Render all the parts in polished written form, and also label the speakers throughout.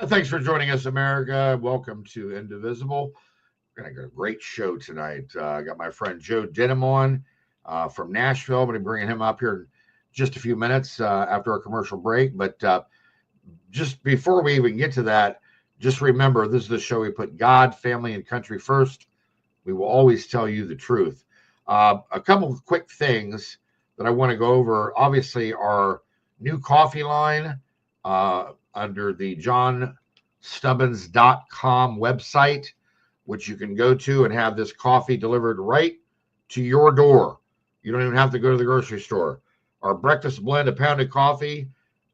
Speaker 1: Thanks for joining us, America. Welcome to Indivisible. We're going to get a great show tonight. I got my friend Joe Denim on from Nashville. I'm going to be bringing him up here in just a few minutes after our commercial break. But just before we even get to that, just remember, this is the show we put God, family, and country first. We will always tell you the truth. A couple of quick things that I want to go over. Obviously, our new coffee line under the johnstubbins.com website, which you can go to and have this coffee delivered right to your door. You don't even have to go to the grocery store. Our breakfast blend of pounded coffee,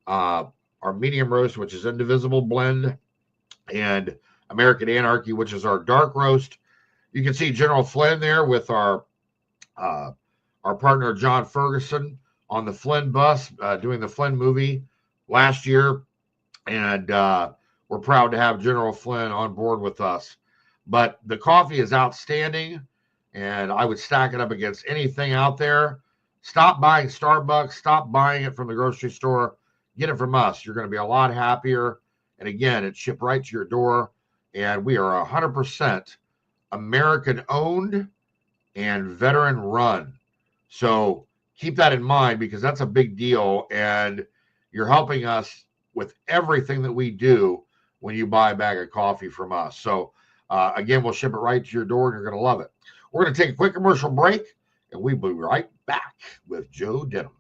Speaker 1: our medium roast, which is Indivisible blend, and American Anarchy, which is our dark roast. You can see General Flynn there with our partner John Ferguson on the Flynn bus doing the Flynn movie last year. And we're proud to have General Flynn on board with us. But the coffee is outstanding, and I would stack it up against anything out there. Stop buying Starbucks. Stop buying it from the grocery store. Get it from us. You're going to be a lot happier. And again, it's shipped right to your door. And we are 100% American-owned and veteran-run. So keep that in mind, because that's a big deal. And you're helping us with everything that we do when you buy a bag of coffee from us. So again, we'll ship it right to your door and you're going to love it. We're going to take a quick commercial break and we'll be right back with Joe Denim.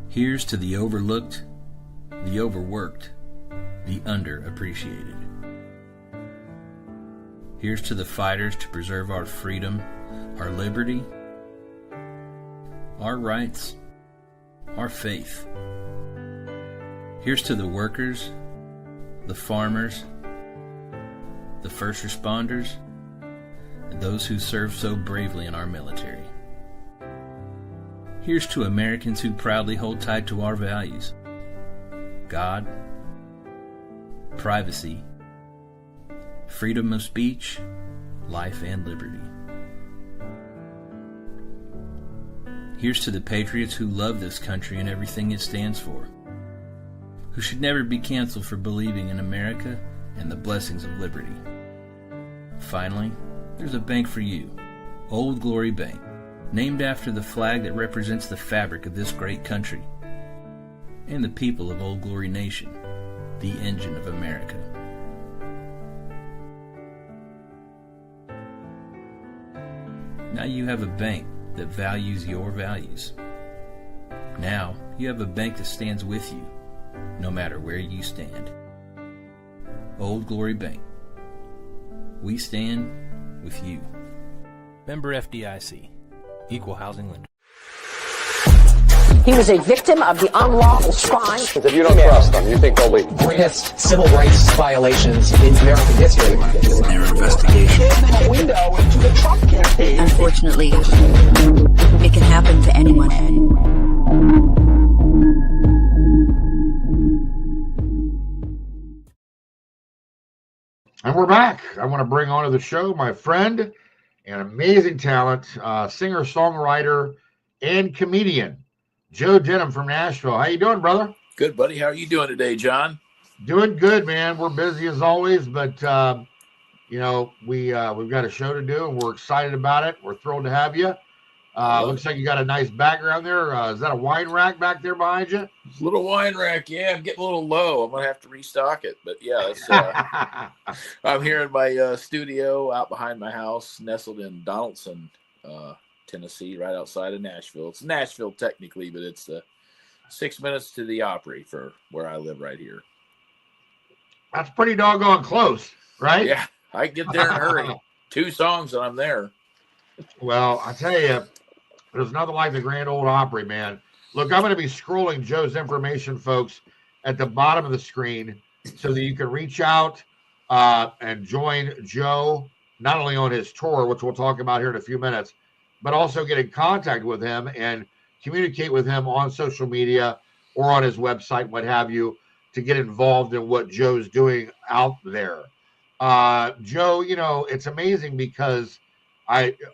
Speaker 2: Here's to the overlooked, the overworked, the underappreciated. Here's to the fighters to preserve our freedom, our liberty, our rights, our faith. Here's to the workers, the farmers, the first responders, and those who serve so bravely in our military. Here's to Americans who proudly hold tight to our values: God, privacy, freedom of speech, life, and liberty. Here's to the patriots who love this country and everything it stands for, who should never be canceled for believing in America and the blessings of liberty. Finally, there's a bank for you, Old Glory Bank, named after the flag that represents the fabric of this great country and the people of Old Glory Nation, the engine of America. Now you have a bank that values your values. Now you have a bank that stands with you, no matter where you stand. Old Glory Bank. We stand with you.
Speaker 3: Member FDIC. Equal housing lender.
Speaker 4: He was a victim of the unlawful crime.
Speaker 5: If you don't trust them, you think they'll be
Speaker 6: greatest civil rights violations in American history.
Speaker 7: Their investigation.
Speaker 8: A window into the Trump campaign.
Speaker 9: Unfortunately, it can happen to anyone.
Speaker 1: And we're back. I want to bring onto the show my friend and amazing talent, singer, songwriter, and comedian, Joe Denim from Nashville. How you doing, brother?
Speaker 7: Good, buddy. How are you doing today, John?
Speaker 1: Doing good, man. We're busy as always, but we've got a show to do, and we're excited about it. We're thrilled to have you. Looks like you got a nice background there. Is that a wine rack back there behind you?
Speaker 7: It's a little wine rack, yeah. I'm getting a little low. I'm gonna have to restock it, but yeah, it's, I'm here in my studio out behind my house, nestled in Donaldson, Tennessee, right outside of Nashville. It's Nashville technically, but it's 6 minutes to the Opry for where I live right here.
Speaker 1: That's pretty doggone close, right?
Speaker 7: Yeah, I can get there in a hurry. 2 songs and I'm there.
Speaker 1: Well, I tell you, there's nothing like the Grand Ole Opry, man. Look, I'm going to be scrolling Joe's information, folks, at the bottom of the screen so that you can reach out and join Joe, not only on his tour, which we'll talk about here in a few minutes, but also get in contact with him and communicate with him on social media or on his website, what have you, to get involved in what Joe's doing out there. Joe, it's amazing because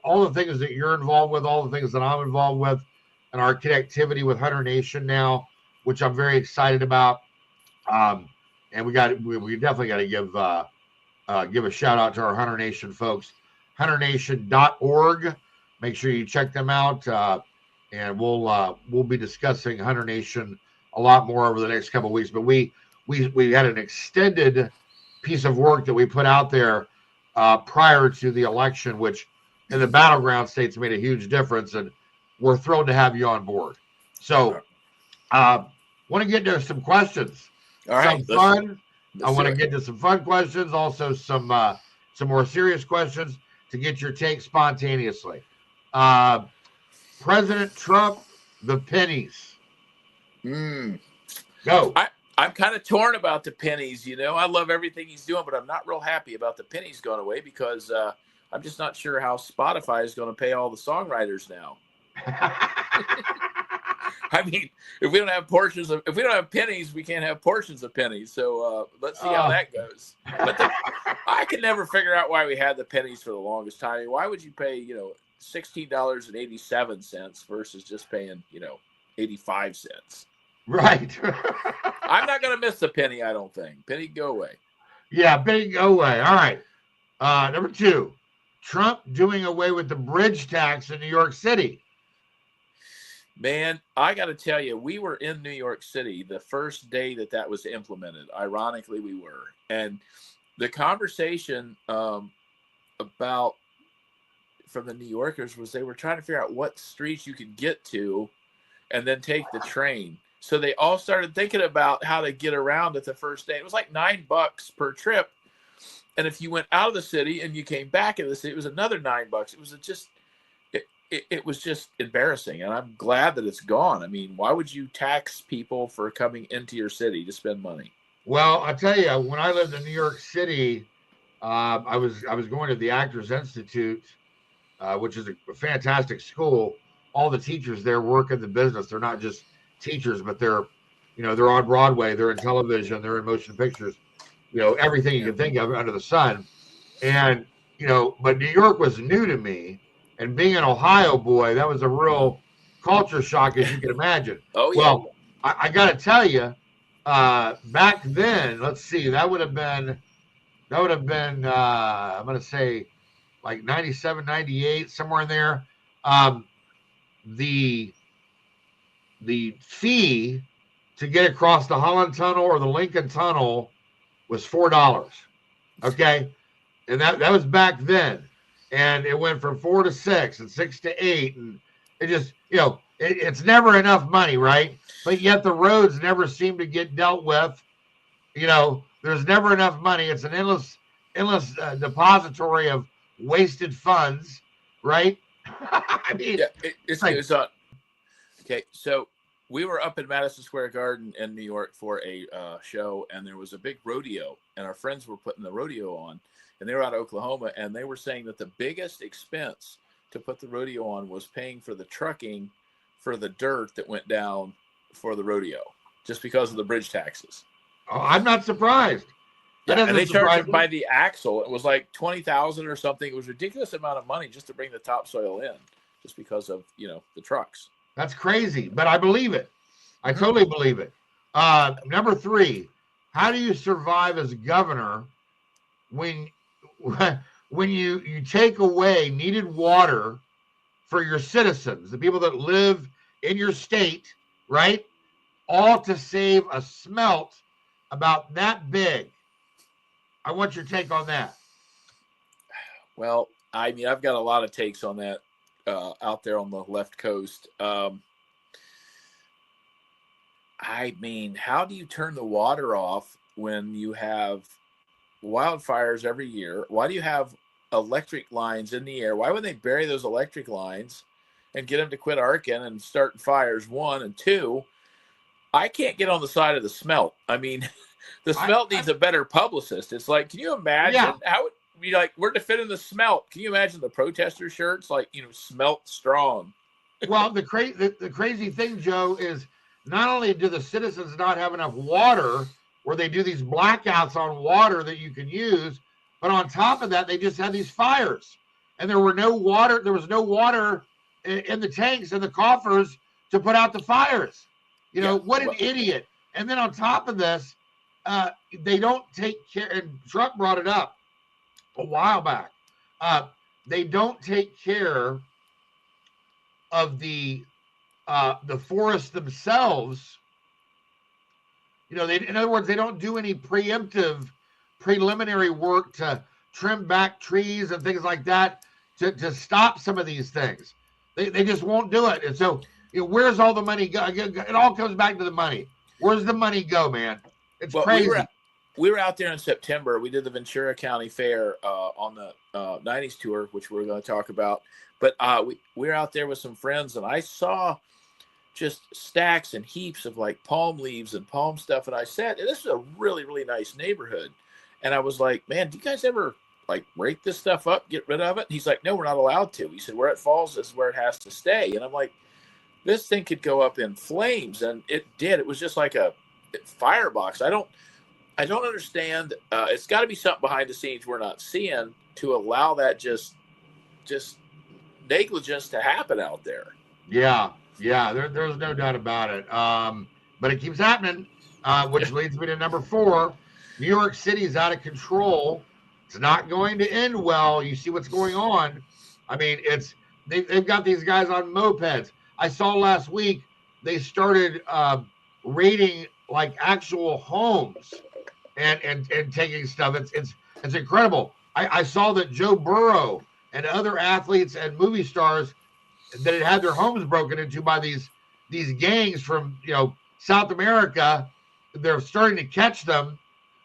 Speaker 1: all the things that you're involved with, all the things that I'm involved with, and our connectivity with Hunter Nation now, which I'm very excited about. And we definitely got to give a shout out to our Hunter Nation folks, hunternation.org. Make sure you check them out. And we'll be discussing Hunter Nation a lot more over the next couple of weeks. But we had an extended piece of work that we put out there prior to the election, which in the battleground states made a huge difference, and we're thrilled to have you on board. So want to get to some questions.
Speaker 7: All right,
Speaker 1: some fun. I want to get to some fun questions, also some more serious questions to get your take spontaneously. President Trump, the pennies. Go.
Speaker 7: I'm kind of torn about the pennies. I love everything he's doing, but I'm not real happy about the pennies going away because I'm just not sure how Spotify is going to pay all the songwriters now. I mean, if we don't have pennies, we can't have portions of pennies. So let's see how that goes. But I can never figure out why we had the pennies for the longest time. I mean, why would you pay, $16.87 versus just paying, 85 cents?
Speaker 1: Right.
Speaker 7: I'm not going to miss the penny, I don't think. Penny, go away.
Speaker 1: Yeah, penny, go away. All right. Number 2, Trump doing away with the bridge tax in New York City.
Speaker 7: Man, I got to tell you, we were in New York City the first day that was implemented. Ironically, we were. And the conversation about from the New Yorkers was they were trying to figure out what streets you could get to and then take the train. So they all started thinking about how to get around it the first day. It was like $9 per trip. And if you went out of the city and you came back into the city, it was another $9. It was just embarrassing, and I'm glad that it's gone. I mean, why would you tax people for coming into your city to spend money?
Speaker 1: Well, I'll tell you, when I lived in New York City, I was going to the Actors Institute, which is a fantastic school. All the teachers there work in the business. They're not just teachers, but they're on Broadway, they're in television, they're in motion pictures, everything you can think of under the sun. And, but New York was new to me. And being an Ohio boy, that was a real culture shock, as you can imagine.
Speaker 7: Oh, yeah.
Speaker 1: Well, I got to tell you, back then, let's see, that would have been, I'm going to say like 97, 98, somewhere in there. The fee to get across the Holland Tunnel or the Lincoln Tunnel was $4. Okay. And that was back then. And it went from 4 to 6 and 6 to 8. And it just, it's never enough money, right? But yet the roads never seem to get dealt with. There's never enough money. It's an endless depository of wasted funds, right? I mean,
Speaker 7: yeah, it's on. Okay, so we were up in Madison Square Garden in New York for a show, and there was a big rodeo, and our friends were putting the rodeo on. And they were out of Oklahoma, and they were saying that the biggest expense to put the rodeo on was paying for the trucking for the dirt that went down for the rodeo, just because of the bridge taxes.
Speaker 1: Oh, I'm not surprised.
Speaker 7: Yeah, and they charged it by the axle. It was like $20,000 or something. It was a ridiculous amount of money just to bring the topsoil in, just because of the trucks.
Speaker 1: That's crazy, but I believe it. I totally believe it. Number 3, how do you survive as governor when you take away needed water for your citizens, the people that live in your state, right? All to save a smelt about that big. I want your take on that.
Speaker 7: Well, I mean, I've got a lot of takes on that out there on the left coast. I mean, how do you turn the water off when you have wildfires every year? Why do you have electric lines in the air? Why would they bury those electric lines and get them to quit arcing and start fires? 1 and 2, I can't get on the side of the smelt. I mean, the smelt needs a better publicist. It's like, can you imagine how it be like, we're defending the smelt? Can you imagine the protester shirts like, smelt strong?
Speaker 1: Well, the crazy thing, Joe, is not only do the citizens not have enough water where they do these blackouts on water that you can use, but on top of that, they just have these fires. and there was no water in the tanks and the coffers to put out the fires. What an idiot. And then on top of this, they don't take care, and Trump brought it up a while back. They don't take care of the forests themselves. In other words, they don't do any preliminary work to trim back trees and things like that to stop some of these things. They just won't do it. And so, where's all the money go? It all comes back to the money. Where's the money go, man? It's crazy.
Speaker 7: We were out there in September. We did the Ventura County Fair on the 90s tour, which we're going to talk about. But we were out there with some friends, and I saw just stacks and heaps of like palm leaves and palm stuff. And I said, and this is a really, really nice neighborhood. And I was like, man, do you guys ever like break this stuff up, get rid of it? And he's like, no, we're not allowed to. He said, where it falls is where it has to stay. And I'm like, this thing could go up in flames. And it did. It was just like a firebox. I don't understand. It's got to be something behind the scenes we're not seeing to allow that just negligence to happen out there.
Speaker 1: Yeah. There's no doubt about it. But it keeps happening, which leads me to number 4. New York City is out of control. It's not going to end well. You see what's going on. I mean, they've got these guys on mopeds. I saw last week they started raiding like actual homes and taking stuff. It's incredible. I saw that Joe Burrow and other athletes and movie stars that had their homes broken into by these gangs from South America. They're starting to catch them,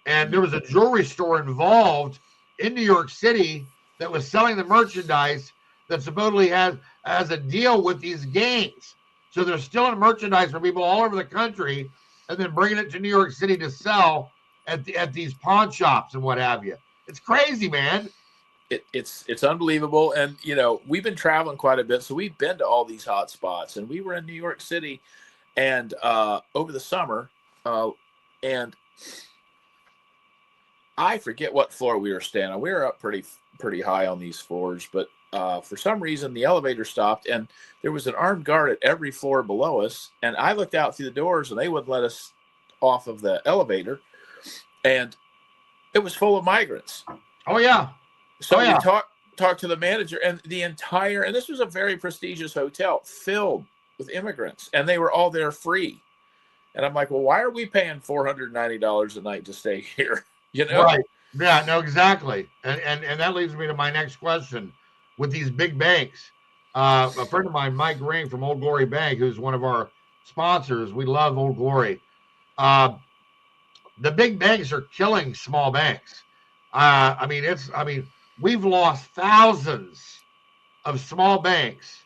Speaker 1: and there was a jewelry store involved in New York City that was selling the merchandise that supposedly has a deal with these gangs. So they're stealing merchandise from people all over the country and then bringing it to New York City to sell at these pawn shops and what have you. It's crazy, man.
Speaker 7: It's unbelievable. And, we've been traveling quite a bit. So we've been to all these hot spots, and we were in New York City and over the summer. And I forget what floor we were staying on. We were up pretty high on these floors, but for some reason the elevator stopped, and there was an armed guard at every floor below us. And I looked out through the doors, and they wouldn't let us off of the elevator, and it was full of migrants.
Speaker 1: Oh yeah.
Speaker 7: So we talked to the manager, and and this was a very prestigious hotel filled with immigrants, and they were all there free. And I'm like, well, why are we paying $490 a night to stay here?
Speaker 1: Right. Yeah, no, exactly. And that leads me to my next question. With these big banks, a friend of mine, Mike Ring from Old Glory Bank, who's one of our sponsors, we love Old Glory. The big banks are killing small banks. We've lost thousands of small banks,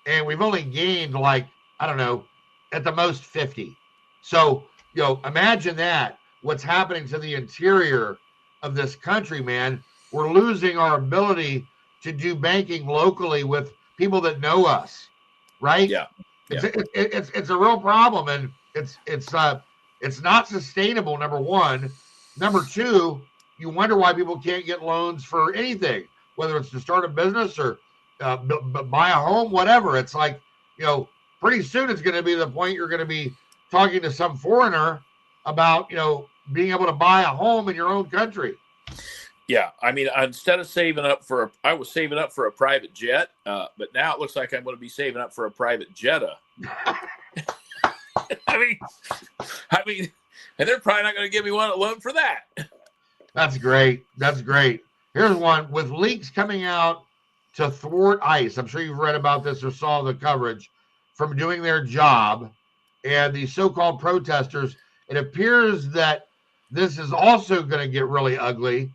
Speaker 1: and we've only gained at the most 50. So, imagine that. What's happening to the interior of this country, man. We're losing our ability to do banking locally with people that know us, right?
Speaker 7: Yeah.
Speaker 1: It's a real problem, and it's not sustainable. Number one. Number two, you wonder why people can't get loans for anything, whether it's to start a business or buy a home, whatever. It's like, pretty soon it's going to be the point you're going to be talking to some foreigner about, being able to buy a home in your own country.
Speaker 7: Yeah. I mean, instead of I was saving up for a private jet, but now it looks like I'm going to be saving up for a private Jetta. I mean, and they're probably not going to give me one loan for that.
Speaker 1: That's great. Here's one. With leaks coming out to thwart ICE, I'm sure you've read about this or saw the coverage, from doing their job, and the so-called protesters, it appears that this is also going to get really ugly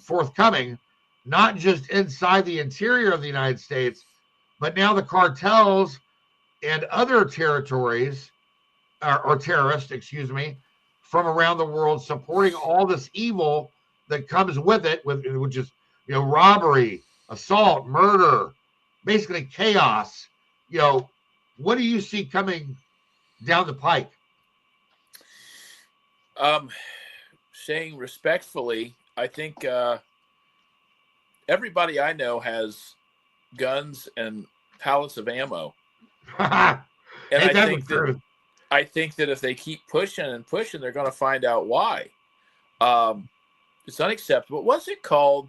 Speaker 1: forthcoming, not just inside the interior of the United States, but now the cartels and other territories or terrorists, from around the world supporting all this evil that comes with it, which is, robbery, assault, murder, basically chaos. What do you see coming down the pike?
Speaker 7: Saying respectfully, I think everybody I know has guns and pallets of ammo. And I think that if they keep pushing and pushing, they're going to find out why. It's unacceptable. What's it called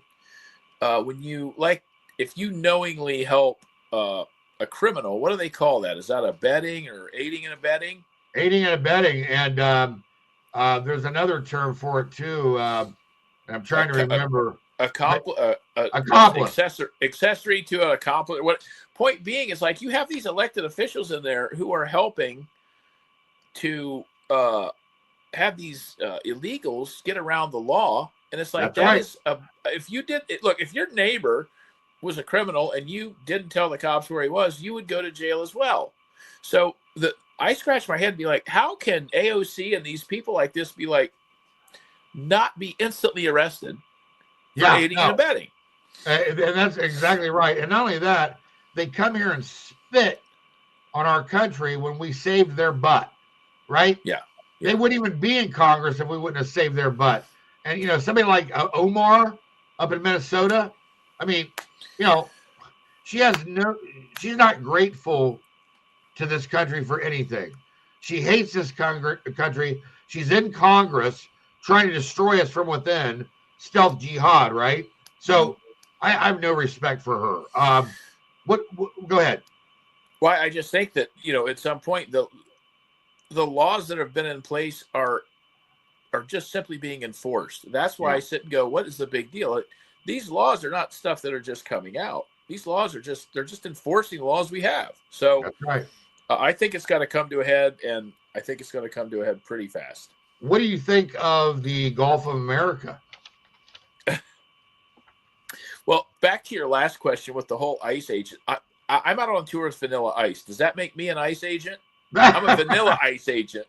Speaker 7: when you, like, if you knowingly help a criminal? What do they call that? Is that abetting or aiding and abetting?
Speaker 1: Aiding and abetting, and there's another term for it too. I'm trying to remember.
Speaker 7: Accomplice. Accessory to an accomplice. What point being is, like, you have these elected officials in there who are helping to have these illegals get around the law, and it's like if you did it, look, if your neighbor was a criminal and you didn't tell the cops where he was, you would go to jail as well. So I scratch my head and be like, how can AOC and these people like this be like not be instantly arrested for aiding and abetting?
Speaker 1: And that's exactly right. And not only that, they come here and spit on our country when we saved their butt, right?
Speaker 7: Yeah.
Speaker 1: They wouldn't even be in Congress if we wouldn't have saved their butt. And, somebody like Omar up in Minnesota, I mean, she's not grateful to this country for anything. She hates this country. She's in Congress trying to destroy us from within, stealth jihad, right? So I have no respect for her. What go ahead.
Speaker 7: Well, I just think that, at some point the laws that have been in place are just simply being enforced. That's why I sit and go, what is the big deal? These laws are not stuff that are just coming out. These laws they're just enforcing the laws we have. So
Speaker 1: that's right.
Speaker 7: I think it's got to come to a head, and I think it's going to come to a head pretty fast.
Speaker 1: What do you think of the Gulf of America?
Speaker 7: Well, back to your last question with the whole ICE agent. I'm out on tour with Vanilla Ice. Does that make me an ICE agent? I'm a Vanilla Ice agent.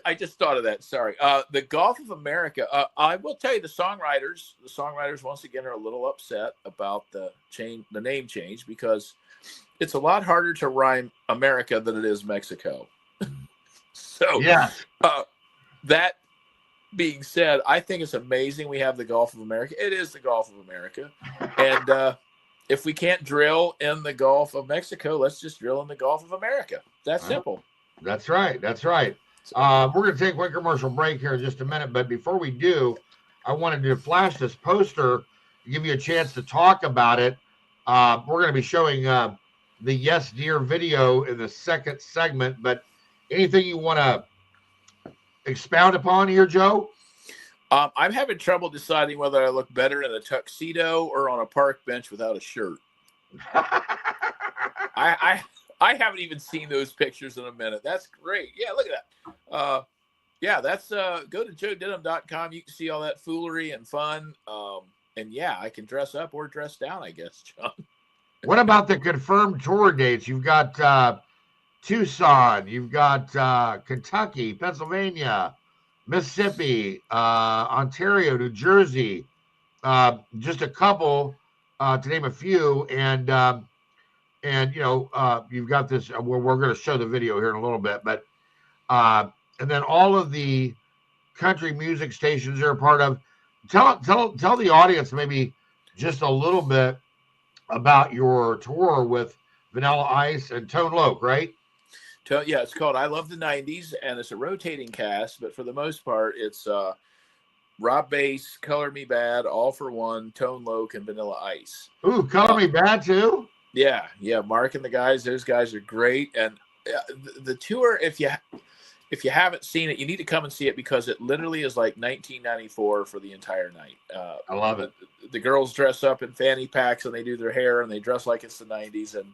Speaker 7: I just thought of that. Sorry. The Gulf of America. I will tell you, the songwriters once again are a little upset about the name change, because it's a lot harder to rhyme America than it is Mexico. So that being said, I think it's amazing we have the Gulf of America. It is the Gulf of America, and if we can't drill in the Gulf of Mexico, let's just drill in the Gulf of America. That's simple.
Speaker 1: That's right. That's right. We're going to take a quick commercial break here in just a minute. But before we do, I wanted to flash this poster to give you a chance to talk about it. We're going to be showing the Yes Dear video in the second segment. But anything you want to expound upon here, Joe?
Speaker 7: I'm having trouble deciding whether I look better in a tuxedo or on a park bench without a shirt. I haven't even seen those pictures in a minute. That's great. Yeah, look at that. That's go to joedenim.com. You can see all that foolery and fun. And I can dress up or dress down, I guess, John.
Speaker 1: What about the confirmed tour dates? You've got Tucson, you've got Kentucky, Pennsylvania, Mississippi, Ontario, New Jersey, just a couple to name a few, and you've got this. We're going to show the video here in a little bit, but and then all of the country music stations you're a part of. Tell the audience maybe just a little bit about your tour with Vanilla Ice and Tone Loc, right?
Speaker 7: It's called I Love the 90s, and it's a rotating cast, but for the most part, it's Rob Bass, Color Me Bad, All for One, Tone Loc, and Vanilla Ice.
Speaker 1: Ooh, Color Me Bad too?
Speaker 7: Yeah, Mark and the guys, those guys are great. And the tour, if you haven't seen it, you need to come and see it, because it literally is like 1994 for the entire night.
Speaker 1: I love it.
Speaker 7: The girls dress up in fanny packs and they do their hair and they dress like it's the 90s, and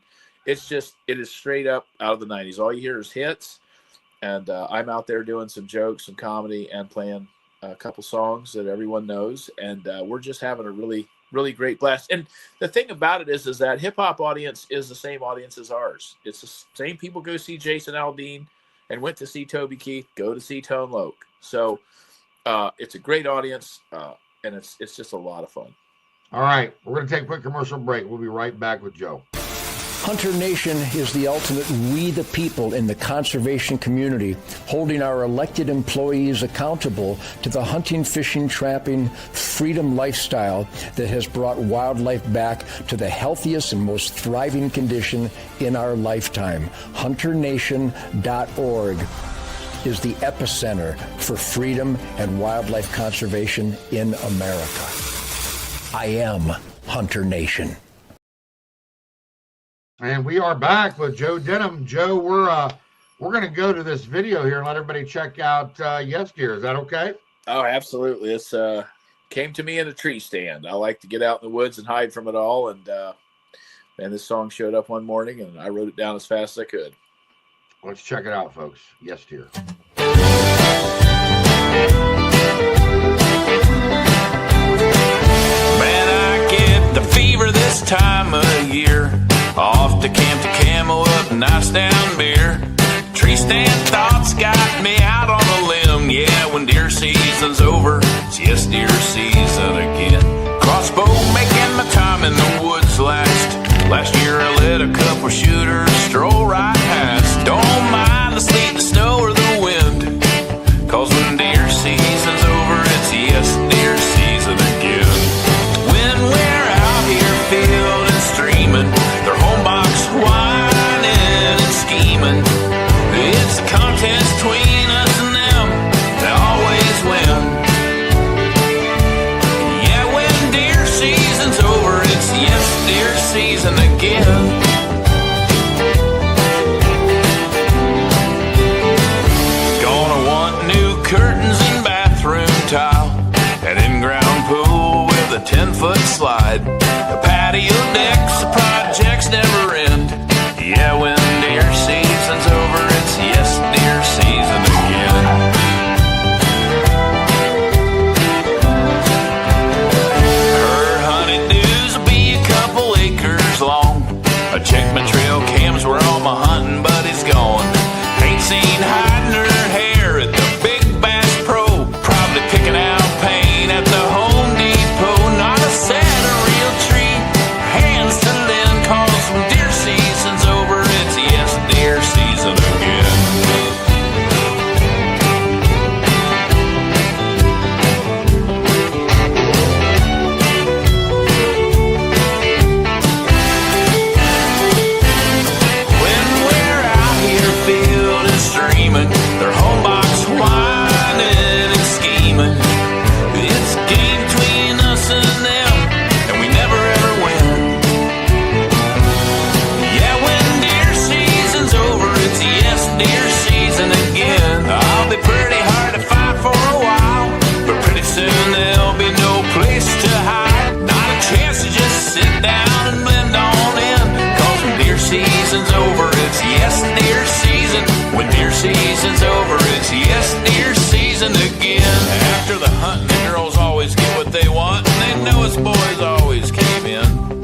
Speaker 7: it is straight up out of the 90s. All you hear is hits, and I'm out there doing some jokes, some comedy, and playing a couple songs that everyone knows, and we're just having a really, really great blast. And the thing about it is that hip-hop audience is the same audience as ours. It's the same people go see Jason Aldean and went to see Toby Keith, go to see Tone Loc. So it's a great audience, and it's just a lot of fun.
Speaker 1: All right, we're going to take a quick commercial break. We'll be right back with Joe.
Speaker 10: Hunter Nation is the ultimate we the people in the conservation community, holding our elected employees accountable to the hunting, fishing, trapping, freedom lifestyle that has brought wildlife back to the healthiest and most thriving condition in our lifetime. HunterNation.org is the epicenter for freedom and wildlife conservation in America. I am Hunter Nation.
Speaker 1: And we are back with Joe Denim. Joe, we're going to go to this video here and let everybody check out Yes Dear. Is that okay?
Speaker 7: Oh, absolutely. It's came to me in a tree stand. I like to get out in the woods and hide from it all. And this song showed up one morning, and I wrote it down as fast as I could.
Speaker 1: Let's check it out, folks. Yes Dear.
Speaker 11: Man, I get the fever this time of year. Off to camp to Camel up nice down beer. Tree stand thoughts got me out on a limb. Yeah, when deer season's over, it's yes deer season again. Crossbow making my time in the woods last year I let a couple shooters stroll right past. Don't mind the sleet, the snow, or the wind, 'cause when deer season's over, it's yes deer season again. When we're out here fielding, streaming, their home box whining and scheming. It's a contest between us and them, they always win. Yeah, when deer season's over, it's yes deer season again. Gonna want new curtains and bathroom tile, an in-ground pool with a 10-foot slide, a patio deck's the projects never end. Yeah, when deer season's over, it's yes deer season again. Her honeydews will be a couple acres long. I checked my trail cams where all my hunting buddies gone. Ain't seen hiding her hair at the Big Bass Pro, probably picking out paint at the Home Depot. Not a set of real tree, hands to lend, 'cause when deer season's over, it's yes deer season again. When we're out here fielding, streaming, their home box whining and scheming. It's a game between us and them, and we never ever win. Yeah, when deer season's over, it's yes deer season again. I'll be pretty hard to find for a while, but pretty soon there'll be no place to hide. Not a chance to just sit down and blend on in, 'cause when deer season's over, it's yes deer season. When deer season's over, it's yes deer season again. After the hunting, the girls always get what they want, and they know us boys always came in.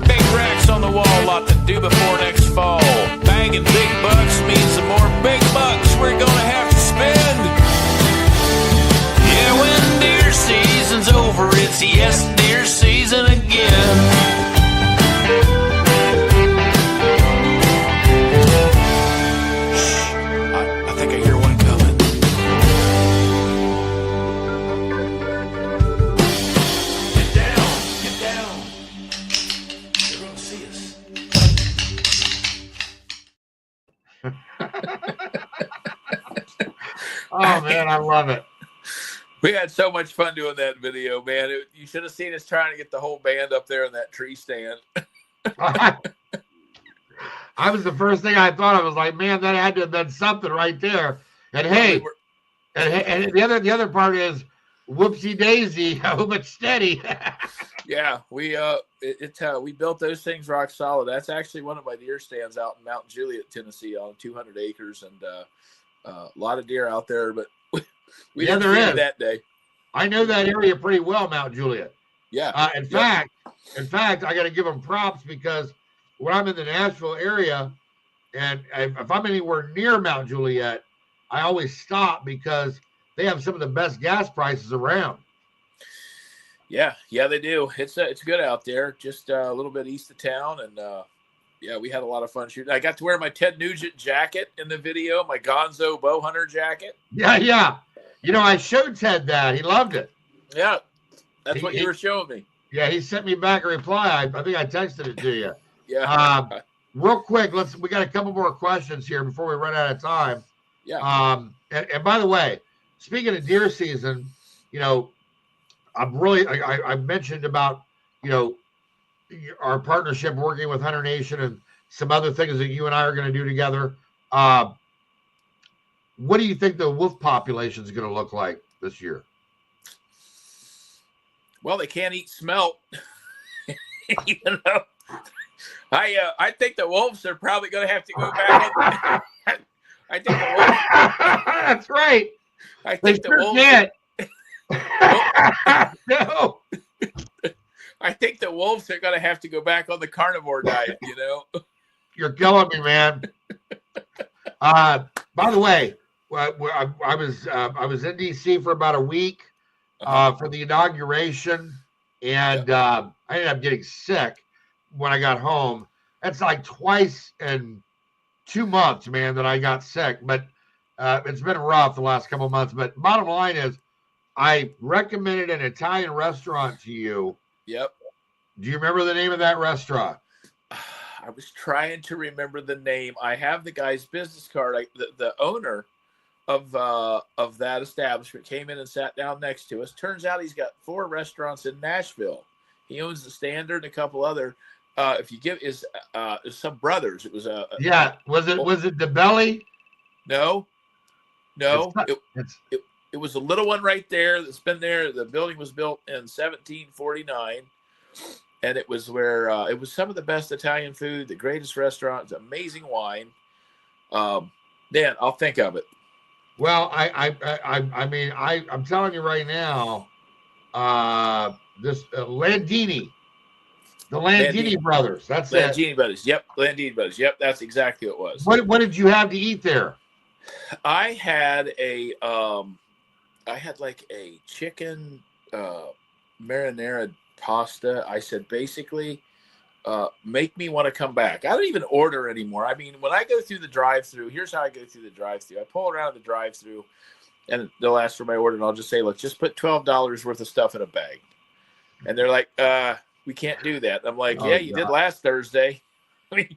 Speaker 11: Big racks on the wall, lot to do before next fall. Bagging big bucks means the more big bucks we're gonna have to spend. Yeah, when deer season's over, it's yes deer season again. I think I hear one coming. Get down, get down. They're gonna see us.
Speaker 1: Oh, man, I love it.
Speaker 7: We had so much fun doing that video, man. You should have seen us trying to get the whole band up there in that tree stand.
Speaker 1: I was the first thing I thought. I was like, man, that had to have been something right there. And hey, and the other part is, whoopsie daisy, how much steady.
Speaker 7: Yeah, we built those things rock solid. That's actually one of my deer stands out in Mount Juliet, Tennessee, on 200 acres, and a lot of deer out there. But we didn't see it that day.
Speaker 1: I know that area pretty well, Mount Juliet.
Speaker 7: Yeah.
Speaker 1: In fact, I got to give them props, because when I'm in the Nashville area, and if I'm anywhere near Mount Juliet, I always stop, because they have some of the best gas prices around.
Speaker 7: Yeah, they do. It's good out there, just a little bit east of town, and Yeah, we had a lot of fun shooting. I got to wear my Ted Nugent jacket in the video, my Gonzo bow hunter jacket.
Speaker 1: Yeah. I showed Ted that. He loved it.
Speaker 7: Yeah, that's what you were showing me.
Speaker 1: Yeah, he sent me back a reply. I think I texted it to you.
Speaker 7: Yeah.
Speaker 1: Real quick, we got a couple more questions here before we run out of time.
Speaker 7: Yeah.
Speaker 1: And by the way, speaking of deer season, I mentioned about, our partnership working with Hunter Nation and some other things that you and I are going to do together. What do you think the wolf population is going to look like this year?
Speaker 7: Well, they can't eat smelt. I think the wolves are probably going to have to go back. I think the wolves.
Speaker 1: That's right.
Speaker 7: I think
Speaker 1: the wolves. No.
Speaker 7: I think the wolves are going to have to go back on the carnivore diet.
Speaker 1: You're killing me, man. By the way, I was in DC for about a week for the inauguration, and I ended up getting sick when I got home. That's like twice in 2 months, man, that I got sick. But it's been rough the last couple of months. But bottom line is, I recommended an Italian restaurant to you.
Speaker 7: Yep.
Speaker 1: Do you remember the name of that restaurant?
Speaker 7: I was trying to remember the name. I have the guy's business card. The owner of that establishment came in and sat down next to us. Turns out he's got 4 restaurants in Nashville. He owns the Standard and a couple other. If you give is some brothers. It was
Speaker 1: was it the Belly?
Speaker 7: No. It was a little one right there that's been there. The building was built in 1749, and it was where it was some of the best Italian food, the greatest restaurants, amazing wine. Dan, I'll think of it.
Speaker 1: Well, I'm telling you right now, this Landini, the Landini brothers. That's
Speaker 7: Landini brothers. Yep, Landini brothers. Yep, that's exactly what it was.
Speaker 1: What did you have to eat there?
Speaker 7: I had like a chicken marinara pasta. I said, basically, make me want to come back. I don't even order anymore. I mean, when I go through the drive-through, here's how I go through the drive-through. I pull around the drive-through, and they'll ask for my order, and I'll just say, look, just put $12 worth of stuff in a bag. And they're like, we can't do that. I'm like, you did last Thursday. I mean,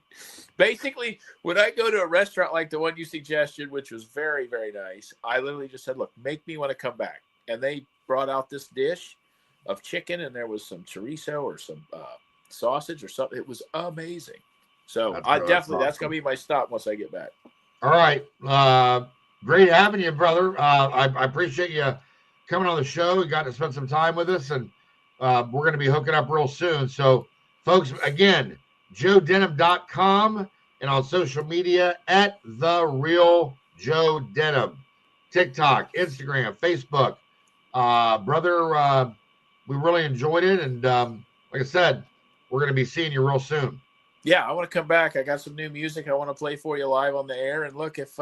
Speaker 7: basically, when I go to a restaurant like the one you suggested, which was very, very nice, I literally just said, look, make me want to come back. And they brought out this dish of chicken, and there was some chorizo or some sausage or something. It was amazing. So that's going to be my stop once I get back.
Speaker 1: All right. Great having you, brother. I appreciate you coming on the show. You got to spend some time with us, and we're going to be hooking up real soon. So, folks, again, JoeDenim.com and on social media at The Real Joe Denim. TikTok, Instagram, Facebook. Brother, we really enjoyed it. And like I said, we're going to be seeing you real soon.
Speaker 7: Yeah, I want to come back. I got some new music I want to play for you live on the air. And look, if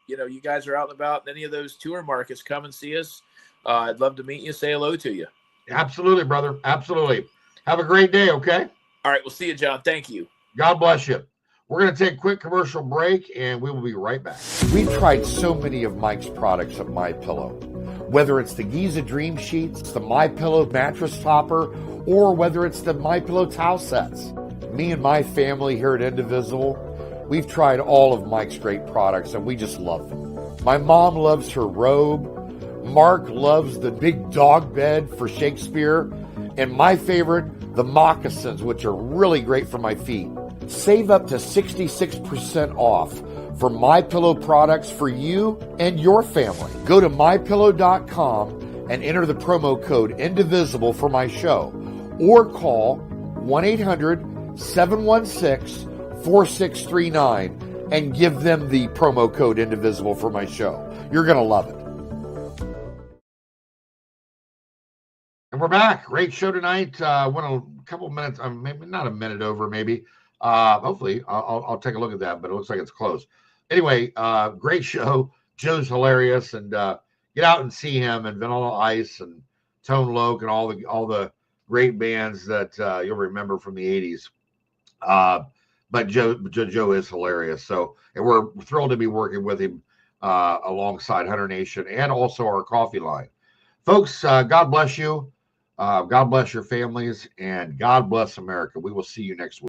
Speaker 7: you guys are out and about in any of those tour markets, come and see us. I'd love to meet you, say hello to you.
Speaker 1: Absolutely, brother. Absolutely. Have a great day, okay?
Speaker 7: All right, we'll see you, John. Thank you.
Speaker 1: God bless you. We're going to take a quick commercial break, and we will be right back. We've tried so many of Mike's products at MyPillow. Whether it's the Giza Dream Sheets, the MyPillow mattress topper, or whether it's the MyPillow towel sets. Me and my family here at Indivisible, we've tried all of Mike's great products, and we just love them. My mom loves her robe. Mark loves the big dog bed for Shakespeare. And my favorite, the moccasins, which are really great for my feet. Save up to 66% off for MyPillow products for you and your family. Go to MyPillow.com and enter the promo code Indivisible for my show. Or call 1-800-716-4639 and give them the promo code Indivisible for my show. You're going to love it. And we're back. Great show tonight. Went a couple minutes, maybe not a minute over, maybe. Hopefully, I'll take a look at that, but it looks like it's close. Anyway, great show. Joe's hilarious, and get out and see him and Vanilla Ice and Tone Loc and all the great bands that you'll remember from the 80s. but Joe is hilarious. So, and we're thrilled to be working with him alongside Hunter Nation and also our coffee line. Folks, God bless you. God bless your families, and God bless America. We will see you next week.